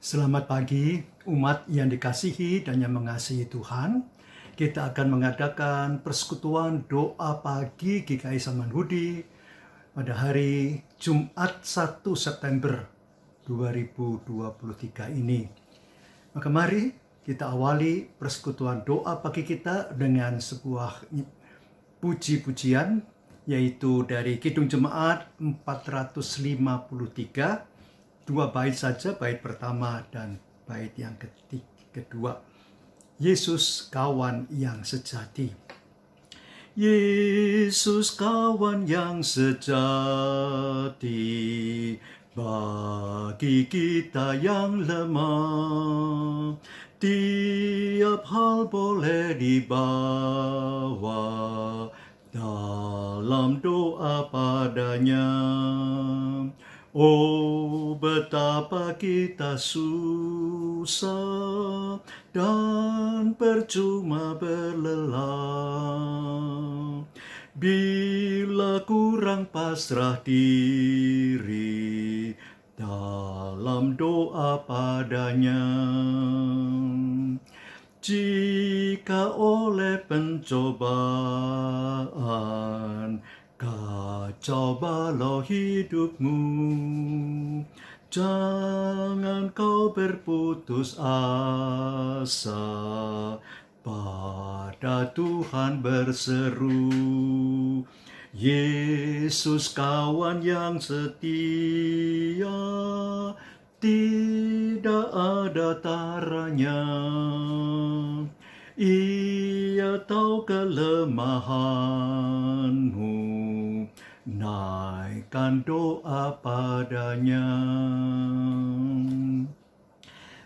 Selamat pagi, umat yang dikasihi dan yang mengasihi Tuhan. Kita akan mengadakan persekutuan doa pagi GKI Samanhudi pada hari Jumat 1 September 2023 ini. Maka mari kita awali persekutuan doa pagi kita dengan sebuah puji-pujian, yaitu dari Kidung Jemaat 453, dua bait saja, bait pertama dan bait yang kedua. Yesus kawan yang sejati. Yesus kawan yang sejati bagi kita yang lemah. Tiap hal boleh dibawa dalam doa padanya. Oh, betapa kita susah dan percuma berlelah bila kurang pasrah diri dalam doa padanya. Jika oleh pencobaan kacau balau hidupmu, jangan kau berputus asa, pada Tuhan berseru. Yesus kawan yang setia, tidak ada taranya. Ia tahu kelemahanmu, naikkan doa padanya.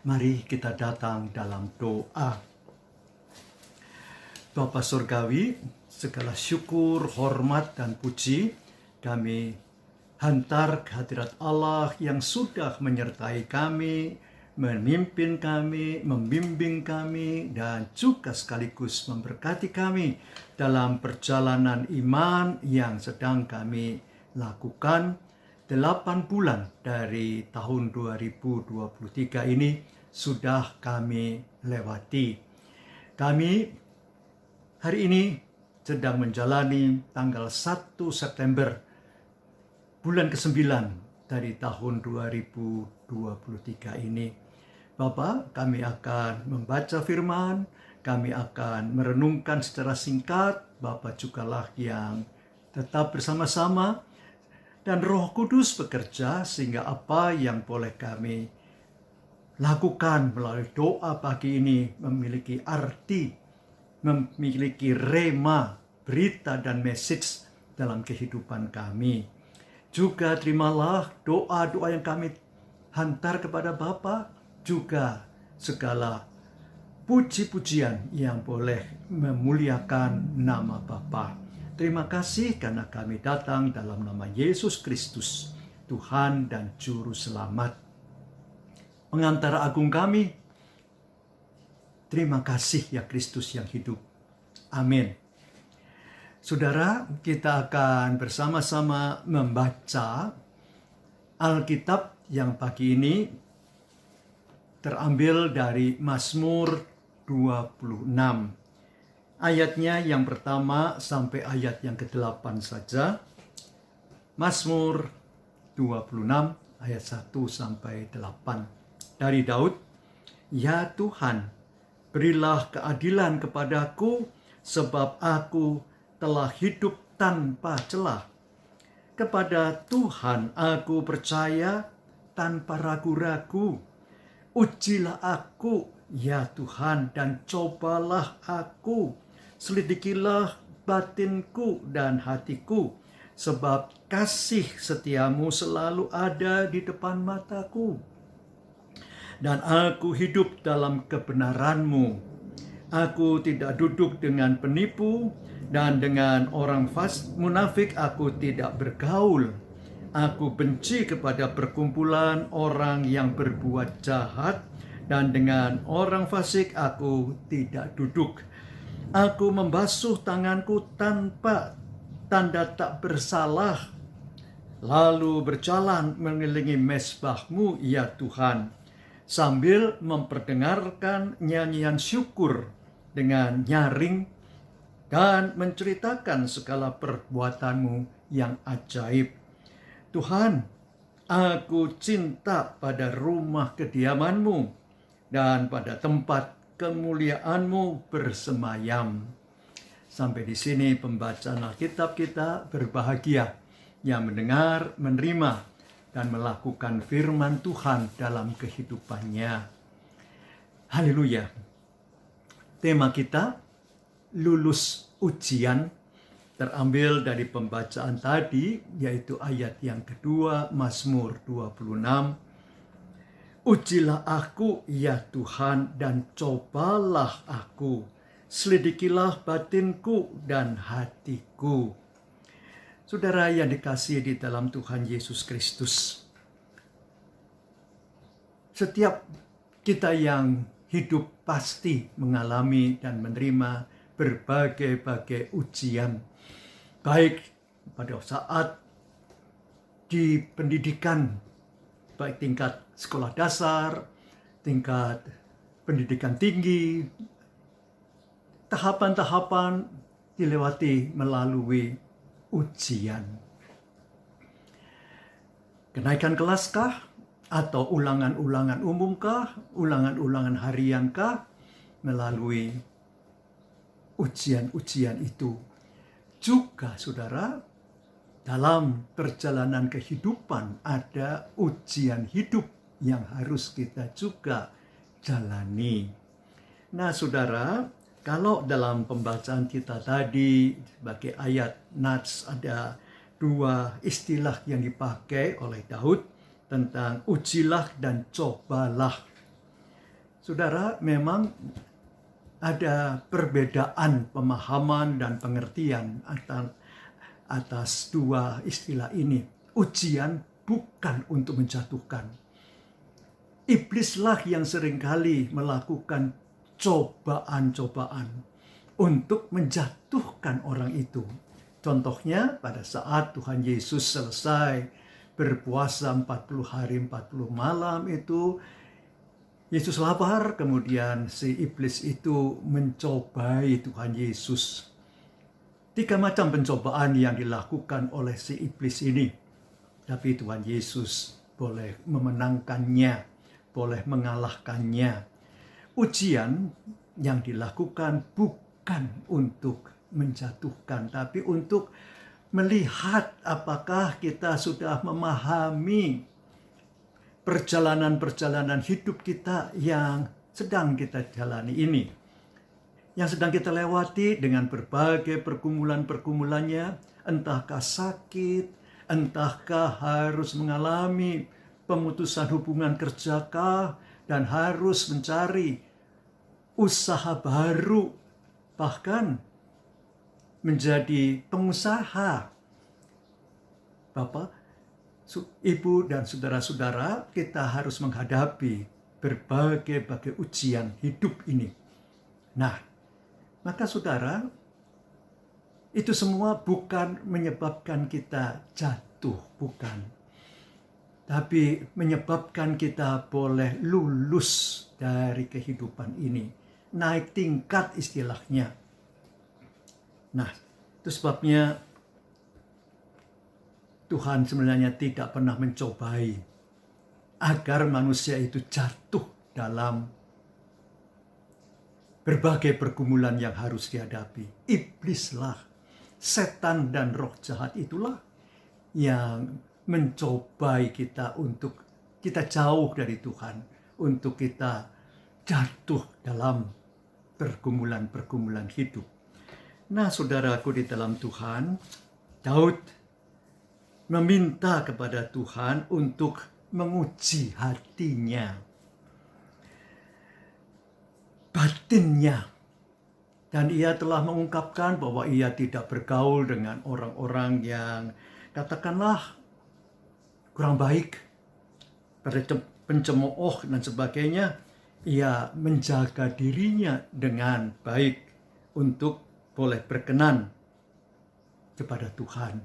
Mari kita datang dalam doa. Bapa Surgawi, segala syukur, hormat, dan puji kami hantar ke hadirat Allah yang sudah menyertai kami, memimpin kami, membimbing kami, dan juga sekaligus memberkati kami dalam perjalanan iman yang sedang kami lakukan 8 bulan dari tahun 2023 ini sudah kami lewati. Kami hari ini sedang menjalani tanggal 1 September, bulan ke-9 dari tahun 2023 ini. Bapak, kami akan membaca firman, kami akan merenungkan secara singkat. Bapak jugalah yang tetap bersama-sama, dan Roh Kudus bekerja sehingga apa yang boleh kami lakukan melalui doa pagi ini memiliki arti, memiliki rema, berita dan message dalam kehidupan kami. Juga terimalah doa-doa yang kami hantar kepada Bapa, juga segala puji-pujian yang boleh memuliakan nama Bapa. Terima kasih karena kami datang dalam nama Yesus Kristus, Tuhan dan Juru Selamat, Pengantara agung kami. Terima kasih ya Kristus yang hidup. Amin. Saudara, kita akan bersama-sama membaca Alkitab yang pagi ini terambil dari Mazmur 26. Ayatnya yang pertama sampai ayat yang ke-8 saja. Mazmur 26 ayat 1 sampai 8. Dari Daud, ya Tuhan, berilah keadilan kepadaku, sebab aku telah hidup tanpa celah. Kepada Tuhan aku percaya tanpa ragu-ragu. Ujilah aku, ya Tuhan, dan cobalah aku. Selidikilah batinku dan hatiku, sebab kasih setiamu selalu ada di depan mataku. Dan aku hidup dalam kebenaranmu. Aku tidak duduk dengan penipu, dan dengan orang munafik aku tidak bergaul. Aku benci kepada perkumpulan orang yang berbuat jahat, dan dengan orang fasik aku tidak duduk. Aku membasuh tanganku tanpa tanda tak bersalah, lalu berjalan mengelilingi mezbahmu, ya Tuhan. sambil memperdengarkan nyanyian syukur dengan nyaring dan menceritakan segala perbuatanmu yang ajaib. Tuhan, aku cinta pada rumah kediamanmu dan pada tempat kemuliaanmu bersemayam. Sampai di sini pembacaan Alkitab kita. Berbahagia yang mendengar, menerima, dan melakukan firman Tuhan dalam kehidupannya. Haleluya. Tema kita, lulus ujian, terambil dari pembacaan tadi, yaitu ayat yang kedua, Mazmur 26. Ujilah aku, ya Tuhan, dan cobalah aku. Selidikilah batinku dan hatiku. Saudara yang dikasihi di dalam Tuhan Yesus Kristus, setiap kita yang hidup pasti mengalami dan menerima berbagai-bagai ujian, baik pada saat di pendidikan, baik tingkat sekolah dasar, tingkat pendidikan tinggi, tahapan-tahapan dilewati melalui ujian. Kenaikan kelaskah? Atau ulangan-ulangan umumkah? Ulangan-ulangan hariankah? Melalui ujian-ujian itu. Juga saudara, dalam perjalanan kehidupan ada ujian hidup yang harus kita juga jalani. Nah saudara, kalau dalam pembacaan kita tadi sebagai ayat Nats ada dua istilah yang dipakai oleh Daud tentang ujilah dan cobalah. Saudara, memang ada perbedaan pemahaman dan pengertian atas dua istilah ini. Ujian bukan untuk menjatuhkan. Iblislah yang seringkali melakukan cobaan-cobaan untuk menjatuhkan orang itu. Contohnya pada saat Tuhan Yesus selesai berpuasa 40 hari 40 malam itu, Yesus lapar, kemudian si iblis itu mencobai Tuhan Yesus. 3 macam pencobaan yang dilakukan oleh si iblis ini. Tapi Tuhan Yesus boleh memenangkannya, boleh mengalahkannya. Ujian yang dilakukan bukan untuk menjatuhkan, tapi untuk melihat apakah kita sudah memahami perjalanan-perjalanan hidup kita yang sedang kita jalani ini. Yang sedang kita lewati dengan berbagai pergumulan-pergumulannya, entahkah sakit, entahkah harus mengalami pemutusan hubungan kerjakah, dan harus mencari usaha baru, bahkan menjadi pengusaha. Bapak, Ibu, dan saudara-saudara, kita harus menghadapi berbagai ujian hidup ini. Nah, maka saudara, itu semua bukan menyebabkan kita jatuh, bukan. Tapi menyebabkan kita boleh lulus dari kehidupan ini. Naik tingkat istilahnya. Nah, itu sebabnya Tuhan sebenarnya tidak pernah mencobai agar manusia itu jatuh dalam berbagai pergumulan yang harus dihadapi. Iblislah, setan dan roh jahat itulah yang mencobai kita untuk kita jauh dari Tuhan, untuk kita jatuh dalam pergumulan-pergumulan hidup. Nah, saudaraku di dalam Tuhan, Daud meminta kepada Tuhan untuk menguji hatinya, batinnya. Dan ia telah mengungkapkan bahwa ia tidak bergaul dengan orang-orang yang katakanlah kurang baik, pencemooh dan sebagainya. Ia menjaga dirinya dengan baik untuk boleh berkenan kepada Tuhan.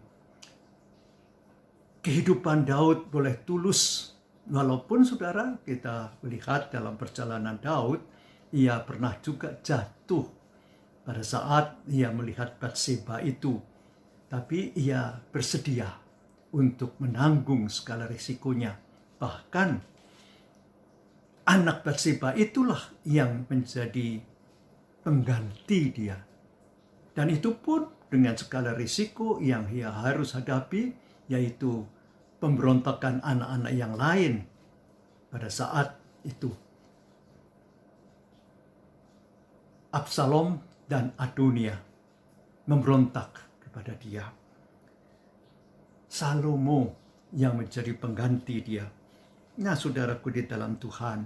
Kehidupan Daud boleh tulus Walaupun saudara kita melihat dalam perjalanan Daud, ia pernah juga jatuh pada saat ia melihat Batseba itu. Tapi ia bersedia untuk menanggung segala risikonya. Bahkan anak Batseba itulah yang menjadi pengganti dia. Dan itu pun dengan segala risiko yang ia harus hadapi, yaitu pemberontakan anak-anak yang lain pada saat itu. Absalom dan Adonia memberontak kepada dia. Salomo yang menjadi pengganti dia. Nah, saudaraku di dalam Tuhan,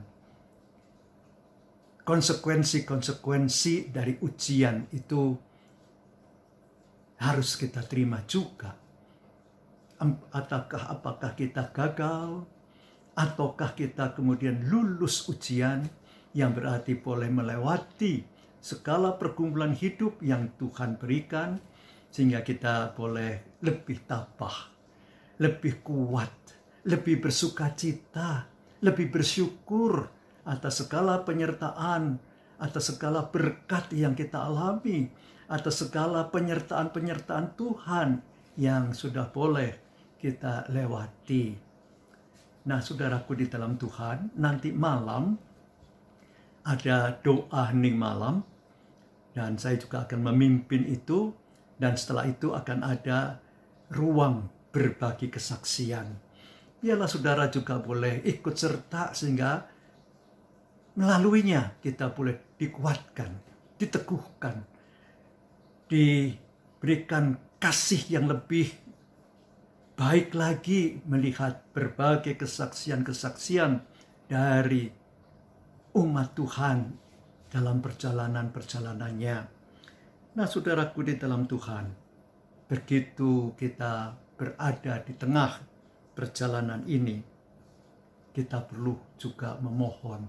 konsekuensi-konsekuensi dari ujian itu harus kita terima juga. Apakah kita gagal, ataukah kita kemudian lulus ujian, yang berarti boleh melewati segala pergumulan hidup yang Tuhan berikan, sehingga kita boleh lebih tabah, lebih kuat, lebih bersukacita, lebih bersyukur atas segala penyertaan, atas segala berkat yang kita alami, atas segala penyertaan-penyertaan Tuhan yang sudah boleh kita lewati. Nah, saudaraku di dalam Tuhan, nanti malam ada doa hening malam, dan saya juga akan memimpin itu, dan setelah itu akan ada ruang berbagi kesaksian. Biarlah saudara juga boleh ikut serta sehingga melaluinya kita boleh dikuatkan, diteguhkan, diberikan kasih yang lebih baik lagi melihat berbagai kesaksian-kesaksian dari umat Tuhan dalam perjalanan-perjalanannya. Nah, saudaraku di dalam Tuhan, begitu kita berada di tengah perjalanan ini, kita perlu juga memohon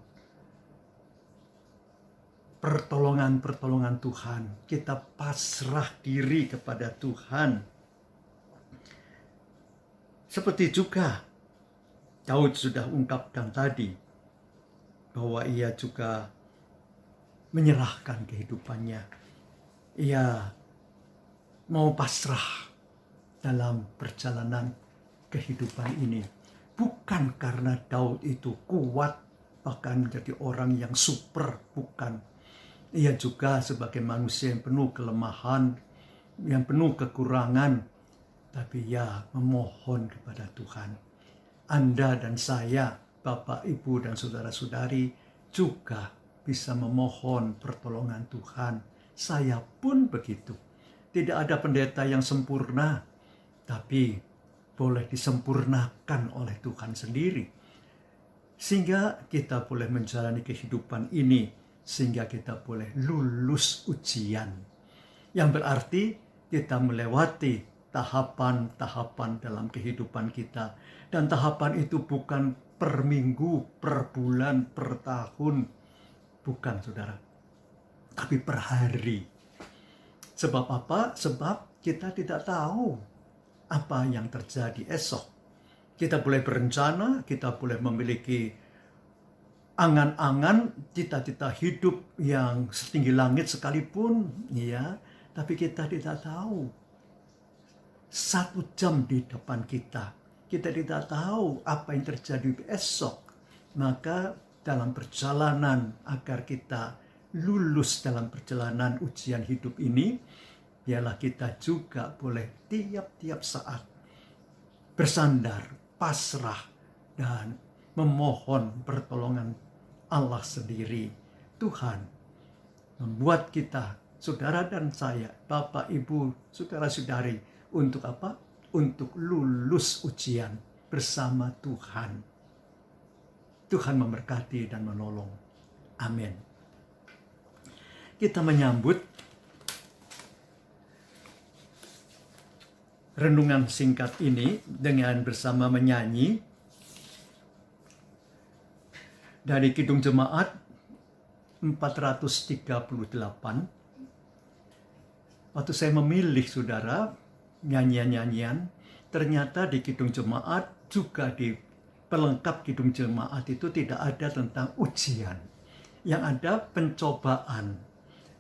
pertolongan-pertolongan Tuhan. Kita pasrah diri kepada Tuhan. Seperti juga Daud sudah ungkapkan tadi, bahwa ia juga menyerahkan kehidupannya. Ia mau pasrah dalam perjalanan kehidupan ini. Bukan karena Daud itu kuat, bahkan menjadi orang yang super, bukan. Ia juga sebagai manusia yang penuh kelemahan, yang penuh kekurangan, tapi ia memohon kepada Tuhan. Anda dan saya, Bapak, Ibu, dan saudara-saudari juga bisa memohon pertolongan Tuhan. Saya pun begitu. Tidak ada pendeta yang sempurna, tapi boleh disempurnakan oleh Tuhan sendiri. Sehingga kita boleh menjalani kehidupan ini, sehingga kita boleh lulus ujian. Yang berarti kita melewati tahapan-tahapan dalam kehidupan kita. Dan tahapan itu bukan per minggu, per bulan, per tahun. Bukan, saudara. Tapi per hari. Sebab apa? Sebab kita tidak tahu apa yang terjadi esok. Kita boleh berencana, kita boleh memiliki angan-angan, cita-cita hidup yang setinggi langit sekalipun, ya, tapi kita tidak tahu 1 jam di depan kita. Kita tidak tahu apa yang terjadi esok. Maka dalam perjalanan agar kita lulus dalam perjalanan ujian hidup ini, biarlah kita juga boleh tiap-tiap saat bersandar, pasrah, dan memohon pertolongan Allah sendiri. Tuhan membuat kita, saudara dan saya, Bapak, Ibu, saudara-saudari, untuk apa? Untuk lulus ujian bersama Tuhan. Tuhan memberkati dan menolong. Amin. Kita menyambut renungan singkat ini dengan bersama menyanyi dari Kidung Jemaat 438. Waktu saya memilih, saudara, nyanyian-nyanyian, ternyata di Kidung Jemaat juga pelengkap Kidung Jemaat itu tidak ada tentang ujian. Yang ada pencobaan.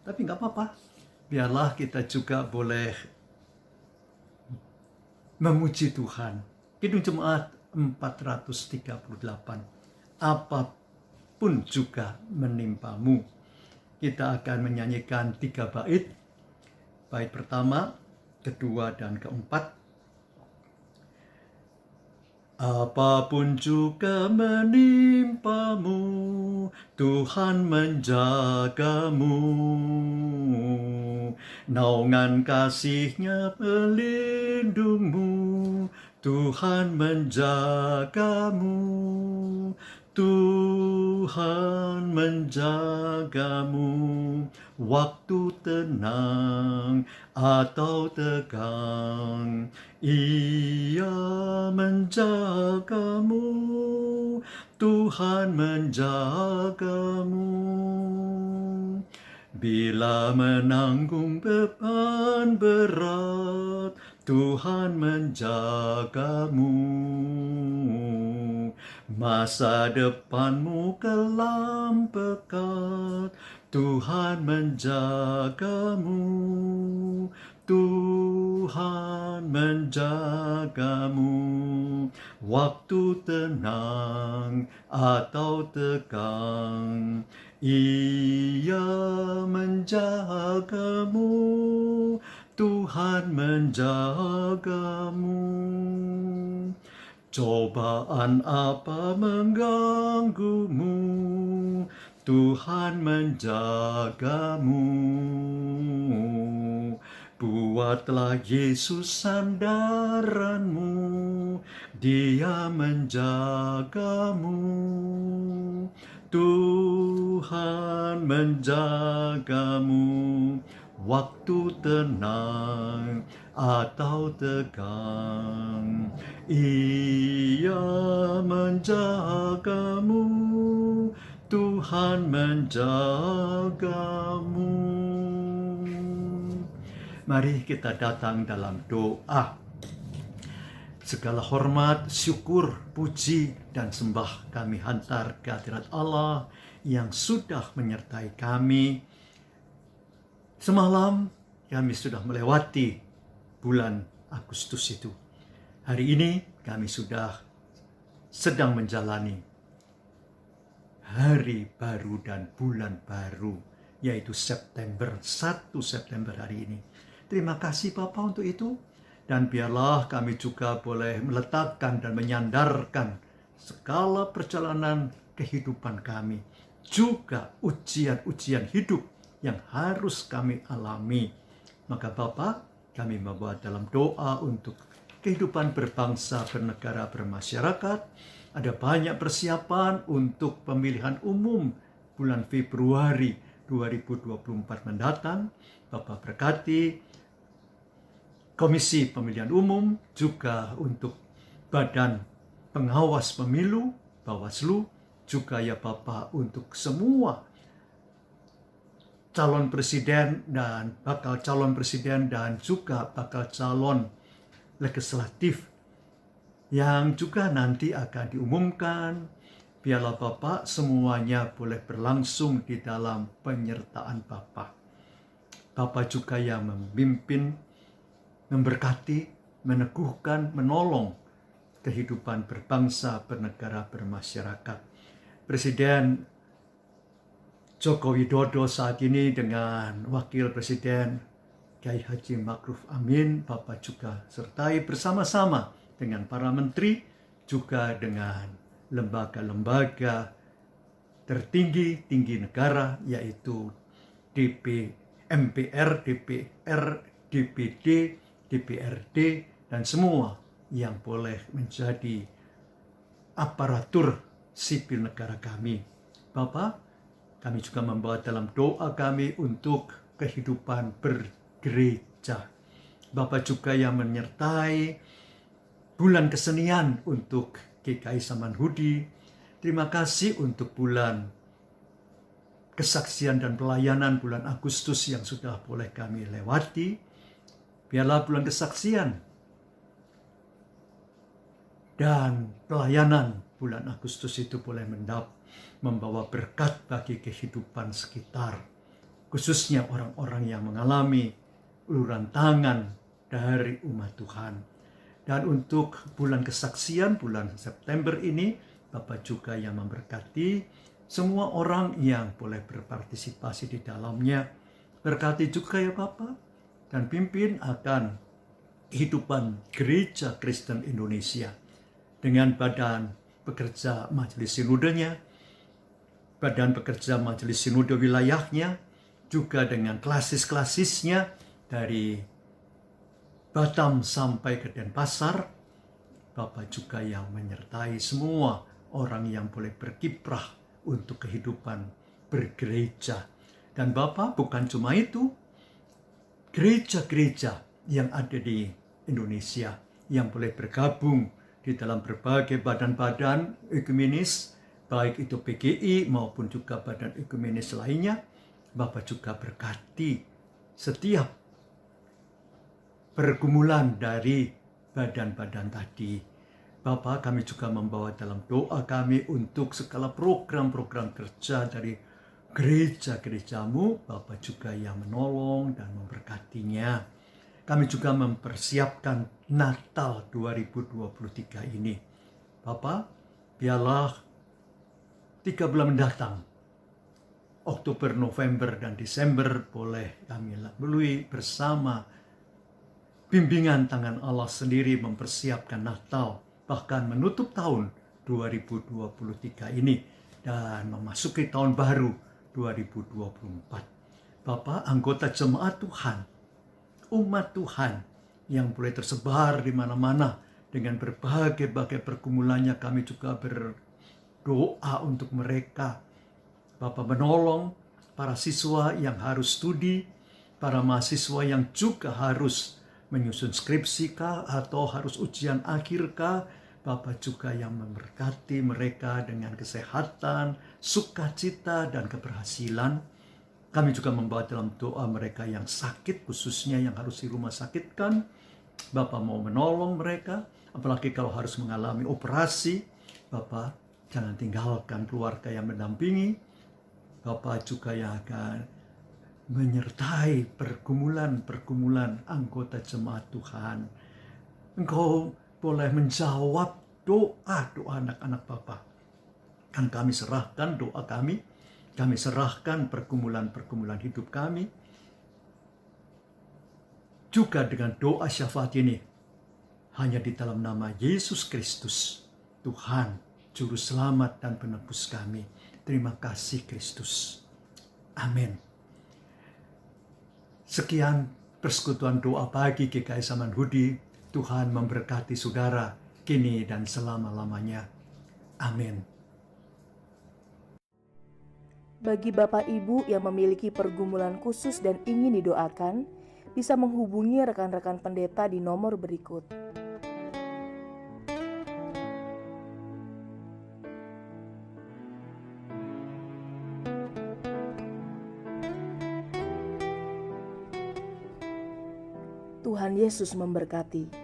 Tapi nggak apa-apa. Biarlah kita juga boleh memuji Tuhan. Kidung Jemaat 438. Apapun juga menimpamu. Kita akan menyanyikan 3 bait. Bait pertama, kedua, dan keempat. Apapun juga menimpamu, Tuhan menjagamu. Naungan kasih-Nya pelindungmu, Tuhan menjagamu. Tuhan menjagamu waktu tenang atau tegang. Ia menjagamu, Tuhan menjagamu. Bila menanggung beban berat, Tuhan menjagamu. Masa depanmu kelam pekat, Tuhan menjagamu. Tuhan menjagamu waktu tenang atau tegang. Ia menjagamu, Tuhan menjagamu. Cobaan apa mengganggumu, Tuhan menjagamu. Buatlah Yesus sandaranmu, Dia menjagamu. Tuhan menjagamu waktu tenang atau tegang. Ia menjagamu, Tuhan menjagamu. Mari kita datang dalam doa. Segala hormat, syukur, puji, dan sembah kami hantar ke hadirat Allah yang sudah menyertai kami. Semalam kami sudah melewati bulan Agustus itu. Hari ini kami sudah sedang menjalani hari baru dan bulan baru, yaitu September, 1 September hari ini. Terima kasih Bapa untuk itu. Dan biarlah kami juga boleh meletakkan dan menyandarkan segala perjalanan kehidupan kami. Juga ujian-ujian hidup yang harus kami alami. Maka Bapa, kami membuat dalam doa untuk kehidupan berbangsa, bernegara, bermasyarakat. Ada banyak persiapan untuk pemilihan umum bulan Februari 2024 mendatang. Bapa berkati Komisi Pemilihan Umum, juga untuk Badan Pengawas Pemilu, Bawaslu, juga ya Bapak untuk semua calon presiden dan bakal calon presiden dan juga bakal calon legislatif yang juga nanti akan diumumkan. Biarlah Bapak semuanya boleh berlangsung di dalam penyertaan Bapak. Bapak juga yang memimpin, memberkati, meneguhkan, menolong kehidupan berbangsa, bernegara, bermasyarakat. Presiden Joko Widodo saat ini dengan Wakil Presiden Kiai Haji Ma'ruf Amin, Bapak juga sertai bersama-sama dengan para menteri, juga dengan lembaga-lembaga tertinggi negara, yaitu MPR, DPR, DPD, DPRD, dan semua yang boleh menjadi aparatur sipil negara kami. Bapak, kami juga membawa dalam doa kami untuk kehidupan bergereja. Bapak juga yang menyertai bulan kesenian untuk GKI Samanhudi. Terima kasih untuk bulan kesaksian dan pelayanan bulan Agustus yang sudah boleh kami lewati. Biarlah bulan kesaksian dan pelayanan bulan Agustus itu boleh membawa berkat bagi kehidupan sekitar, khususnya orang-orang yang mengalami uluran tangan dari umat Tuhan. Dan untuk bulan kesaksian, bulan September ini, Bapak juga yang memberkati semua orang yang boleh berpartisipasi di dalamnya. Berkati juga ya Bapak, dan pimpin akan kehidupan Gereja Kristen Indonesia dengan badan pekerja majelis sinodenya, badan pekerja majelis sinode wilayahnya, juga dengan klasis-klasisnya dari Batam sampai ke Denpasar. Bapak juga yang menyertai semua orang yang boleh berkiprah untuk kehidupan bergereja. Dan Bapak bukan cuma itu, gereja-gereja yang ada di Indonesia yang boleh bergabung di dalam berbagai badan-badan ekumenis, baik itu PGI maupun juga badan ekumenis lainnya, Bapak juga berkati setiap pergumulan dari badan-badan tadi. Bapak, kami juga membawa dalam doa kami untuk segala program-program kerja dari gereja-gerejamu, Bapak juga yang menolong dan memberkatinya. Kami juga mempersiapkan Natal 2023 ini. Bapak, biarlah 3 bulan mendatang, Oktober, November, dan Desember boleh kami lalui bersama bimbingan tangan Allah sendiri mempersiapkan Natal, bahkan menutup tahun 2023 ini dan memasuki tahun baru 2024. Bapak, anggota jemaat Tuhan, umat Tuhan yang boleh tersebar di mana-mana dengan berbagai pergumulannya, kami juga berdoa untuk mereka. Bapak menolong para siswa yang harus studi, para mahasiswa yang juga harus menyusun skripsi kah atau harus ujian akhir kah. Bapak juga yang memberkati mereka dengan kesehatan, sukacita, dan keberhasilan. Kami juga membawa dalam doa mereka yang sakit, khususnya yang harus di rumah sakit kan. Bapak mau menolong mereka, apalagi kalau harus mengalami operasi. Bapak jangan tinggalkan keluarga yang mendampingi. Bapak juga yang akan menyertai pergumulan anggota jemaat Tuhan. Engkau boleh menjawab doa anak-anak Bapak. Kan kami serahkan doa kami serahkan pergumulan hidup kami. Juga dengan doa syafaat ini, hanya di dalam nama Yesus Kristus, Tuhan, Juru Selamat dan Penebus kami. Terima kasih Kristus. Amin. Sekian persekutuan doa pagi GKI Samanhudi. Tuhan memberkati saudara kini dan selama-lamanya. Amin. Bagi Bapak Ibu yang memiliki pergumulan khusus dan ingin didoakan, bisa menghubungi rekan-rekan pendeta di nomor berikut. Tuhan Yesus memberkati.